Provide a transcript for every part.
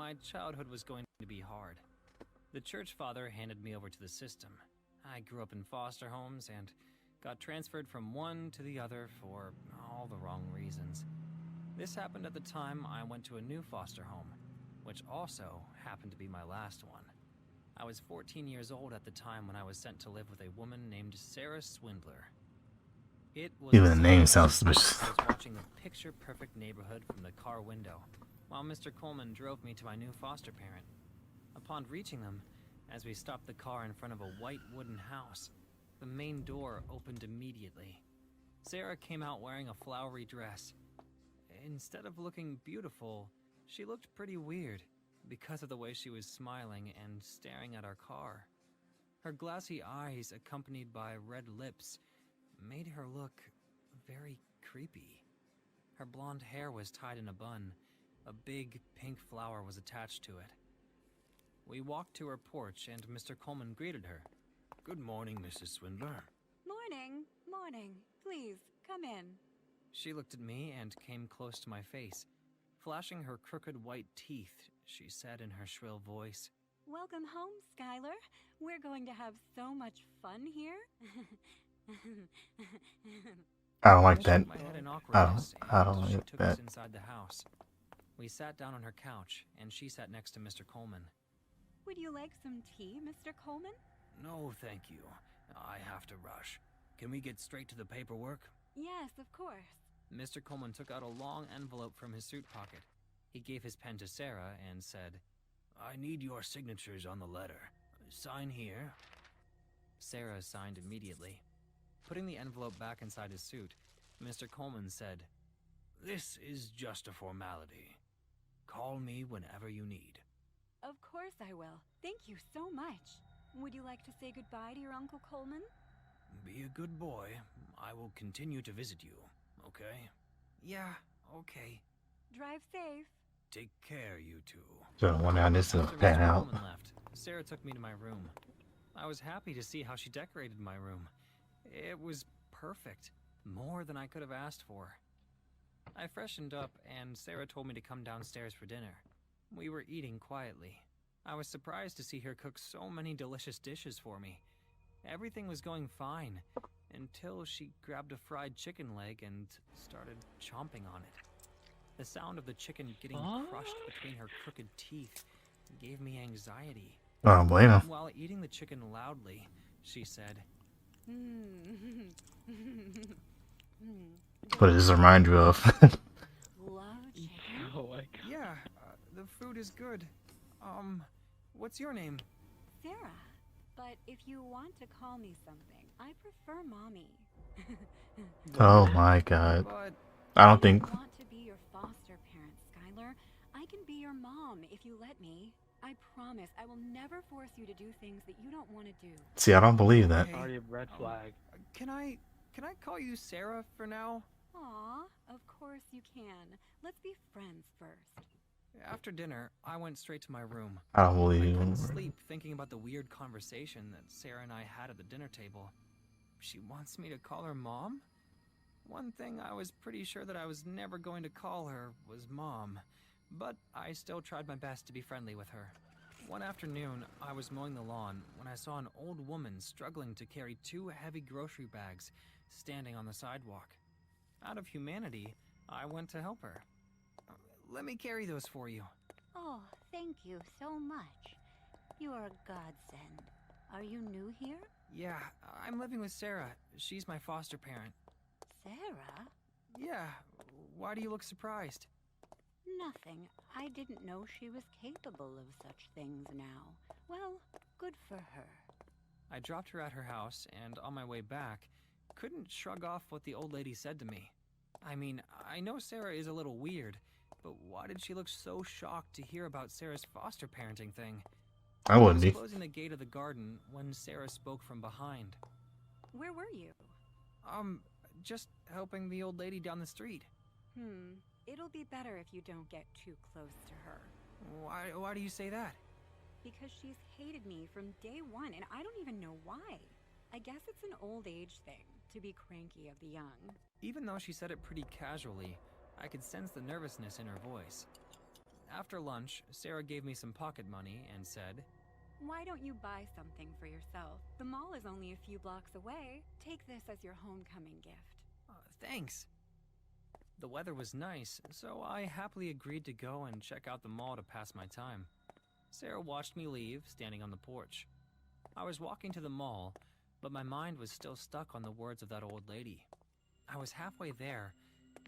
my childhood was going to be hard. The church father handed me over to the system. I grew up in foster homes and got transferred from one to the other for all the wrong reasons. This happened at the time I went to a new foster home, which also happened to be my last one. I was 14 years old at the time when I was sent to live with a woman named Sarah Swindler. It was Even the name sounds suspicious. I was watching the picture-perfect neighborhood from the car window, while Mr. Coleman drove me to my new foster parent. Upon reaching them, as we stopped the car in front of a white wooden house, the main door opened immediately. Sarah came out wearing a flowery dress. Instead of looking beautiful, she looked pretty weird because of the way she was smiling and staring at our car. Her glassy eyes, accompanied by red lips, made her look very creepy. Her blonde hair was tied in a bun. A big pink flower was attached to it. We walked to her porch and Mr. Coleman greeted her. "Good morning, Mrs. Swindler." Morning, morning. Please, come in. She looked at me and came close to my face. Flashing her crooked white teeth, she said in her shrill voice, Welcome home, Skylar. We're going to have so much fun here. I don't like that. shook my head in awkwardness, I don't and like she took that. us inside the house. We sat down on her couch, and she sat next to Mr. Coleman. Would you like some tea, Mr. Coleman? "No, thank you. I have to rush. Can we get straight to the paperwork?" Yes, of course. Mr. Coleman took out a long envelope from his suit pocket. He gave his pen to Sarah and said, "I need your signatures on the letter. Sign here." Sarah signed immediately. Putting the envelope back inside his suit, Mr. Coleman said, "This is just a formality. Call me whenever you need." Of course I will. Thank you so much. Would you like to say goodbye to your Uncle Coleman? "Be a good boy. I will continue to visit you, okay?" "Yeah, okay." Drive safe. "Take care, you two." So I wonder how this will After pan Mr. out. Coleman left, Sarah took me to my room. I was happy to see how she decorated my room. It was perfect, more than I could have asked for. I freshened up, and Sarah told me to come downstairs for dinner. We were eating quietly. I was surprised to see her cook so many delicious dishes for me. Everything was going fine, until she grabbed a fried chicken leg and started chomping on it. The sound of the chicken getting crushed between her crooked teeth gave me anxiety. I don't blame him. While eating the chicken loudly, she said, What does this remind you of? Love chicken. Oh my god. "Yeah, the food is good. What's your name?" Sarah. But if you want to call me something, I prefer Mommy. Oh my god. "But I don't think. I want to be your foster parent, Skylar. I can be your mom if you let me. I promise I will never force you to do things that you don't want to do. See, I don't believe that. Already a red flag. Can I call you Sarah for now?" Aw, of course you can. Let's be friends first. After dinner, I went straight to my room. I don't I believe couldn't him. sleep thinking about the weird conversation that Sarah and I had at the dinner table. She wants me to call her Mom? One thing I was pretty sure that I was never going to call her was Mom, but I still tried my best to be friendly with her. One afternoon, I was mowing the lawn when I saw an old woman struggling to carry 2 heavy grocery bags standing on the sidewalk. Out of humanity, I went to help her. "Let me carry those for you." Oh, thank you so much. You are a godsend. Are you new here? "Yeah, I'm living with Sarah. She's my foster parent." Sarah? "Yeah, why do you look surprised?" Nothing. I didn't know she was capable of such things now. Well, good for her. I dropped her at her house, and on my way back, couldn't shrug off what the old lady said to me. I mean, I know Sarah is a little weird, but why did she look so shocked to hear about Sarah's foster parenting thing? I wouldn't was be. closing the gate of the garden when Sarah spoke from behind. Where were you? Just helping the old lady down the street. It'll be better if you don't get too close to her. Why do you say that? Because she's hated me from day one, and I don't even know why. I guess it's an old age thing, to be cranky of the young. Even though she said it pretty casually, I could sense the nervousness in her voice. After lunch, Sarah gave me some pocket money and said, Why don't you buy something for yourself? The mall is only a few blocks away. Take this as your homecoming gift. Thanks. The weather was nice, so I happily agreed to go and check out the mall to pass my time. Sarah watched me leave, standing on the porch. I was walking to the mall, but my mind was still stuck on the words of that old lady. I was halfway there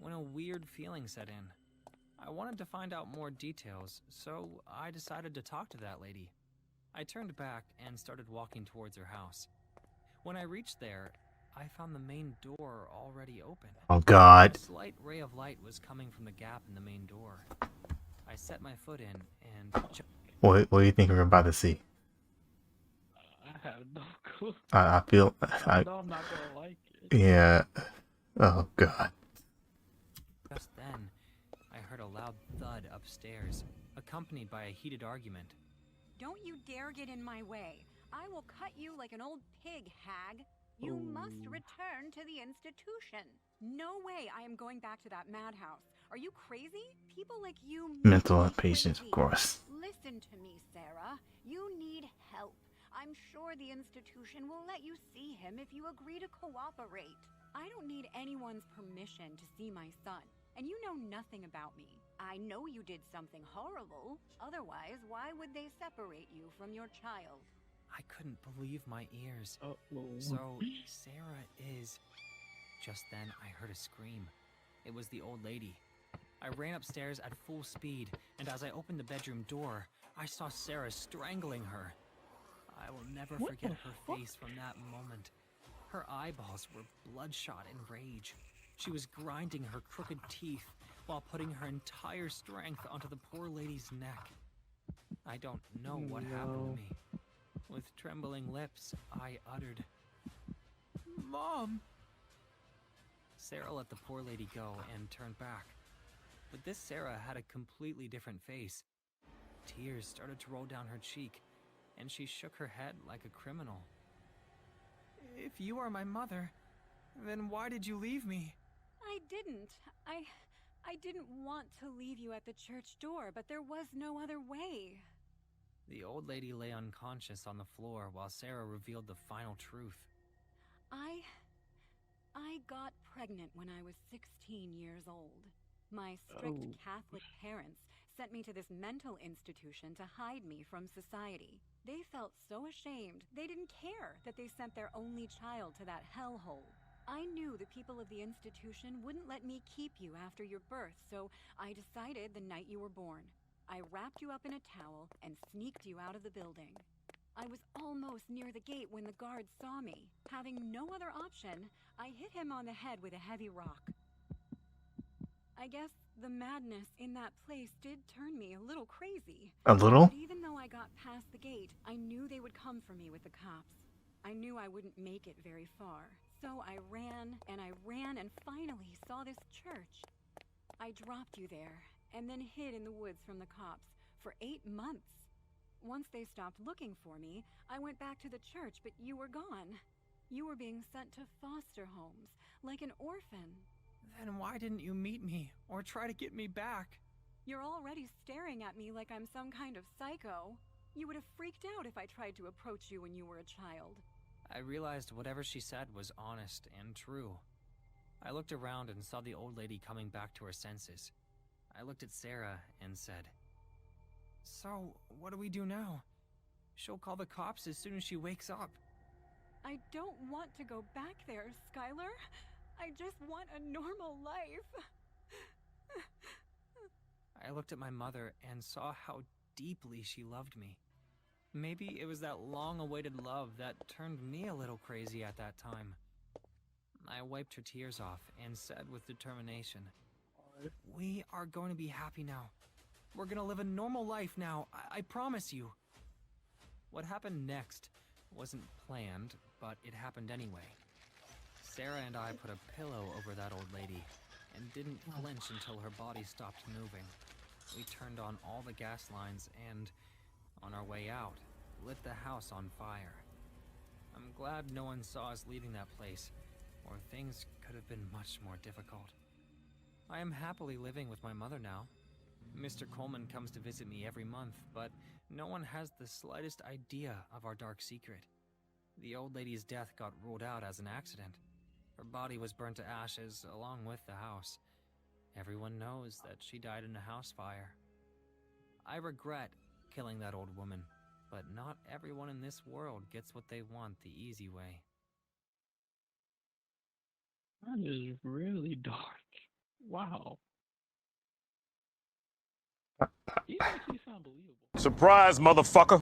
when a weird feeling set in. I wanted to find out more details, so I decided to talk to that lady. I turned back and started walking towards her house. When I reached there, I found the main door already open. Oh God. A slight ray of light was coming from the gap in the main door. I set my foot in and... What do you think we're about to see? I have no clue. I feel... No, I'm not gonna like it. Yeah. Oh God. Just then, I heard a loud thud upstairs, accompanied by a heated argument. Don't you dare get in my way. I will cut you like an old pig, hag. You must return to the institution. No way I am going back to that madhouse. Are you crazy? People like you... Mental impatience, of course. Listen to me, Sarah. You need help. I'm sure the institution will let you see him if you agree to cooperate. I don't need anyone's permission to see my son, and you know nothing about me. I know you did something horrible. Otherwise, why would they separate you from your child? I couldn't believe my ears. Uh-oh. So, Sarah is... Just then, I heard a scream. It was the old lady. I ran upstairs at full speed, and as I opened the bedroom door, I saw Sarah strangling her. I will never forget her face from that moment. Her eyeballs were bloodshot in rage. She was grinding her crooked teeth while putting her entire strength onto the poor lady's neck. I don't know what happened to me. With trembling lips, I uttered, "Mom!" Sarah let the poor lady go and turned back. But this Sarah had a completely different face. Tears started to roll down her cheek, and she shook her head like a criminal. "If you are my mother, then why did you leave me?" I didn't. I didn't want to leave you at the church door, but there was no other way. The old lady lay unconscious on the floor while Sarah revealed the final truth. I got pregnant when I was 16 years old. My strict Catholic parents sent me to this mental institution to hide me from society. They felt so ashamed, they didn't care that they sent their only child to that hellhole. I knew the people of the institution wouldn't let me keep you after your birth, so I decided the night you were born. I wrapped you up in a towel and sneaked you out of the building. I was almost near the gate when the guard saw me. Having no other option, I hit him on the head with a heavy rock. I guess the madness in that place did turn me a little crazy. A little? But even though I got past the gate, I knew they would come for me with the cops. I knew I wouldn't make it very far. So I ran and finally saw this church. I dropped you there and then hid in the woods from the cops for 8 months. Once they stopped looking for me, I went back to the church, but you were gone. You were being sent to foster homes, like an orphan. Then why didn't you meet me or try to get me back? You're already staring at me like I'm some kind of psycho. You would have freaked out if I tried to approach you when you were a child. I realized whatever she said was honest and true. I looked around and saw the old lady coming back to her senses. I looked at Sarah and said, "So, what do we do now? She'll call the cops as soon as she wakes up." I don't want to go back there, Skylar. I just want a normal life. I looked at my mother and saw how deeply she loved me. Maybe it was that long-awaited love that turned me a little crazy at that time. I wiped her tears off and said with determination, "We are going to be happy now. We're going to live a normal life now, I promise you." What happened next wasn't planned, but it happened anyway. Sarah and I put a pillow over that old lady and didn't flinch until her body stopped moving. We turned on all the gas lines and, on our way out, lit the house on fire. I'm glad no one saw us leaving that place, or things could have been much more difficult. I am happily living with my mother now. Mr. Coleman comes to visit me every month, but no one has the slightest idea of our dark secret. The old lady's death got ruled out as an accident. Her body was burnt to ashes along with the house. Everyone knows that she died in a house fire. I regret killing that old woman, but not everyone in this world gets what they want the easy way. That is really dark. Wow. You actually sound believable. Surprise, motherfucker!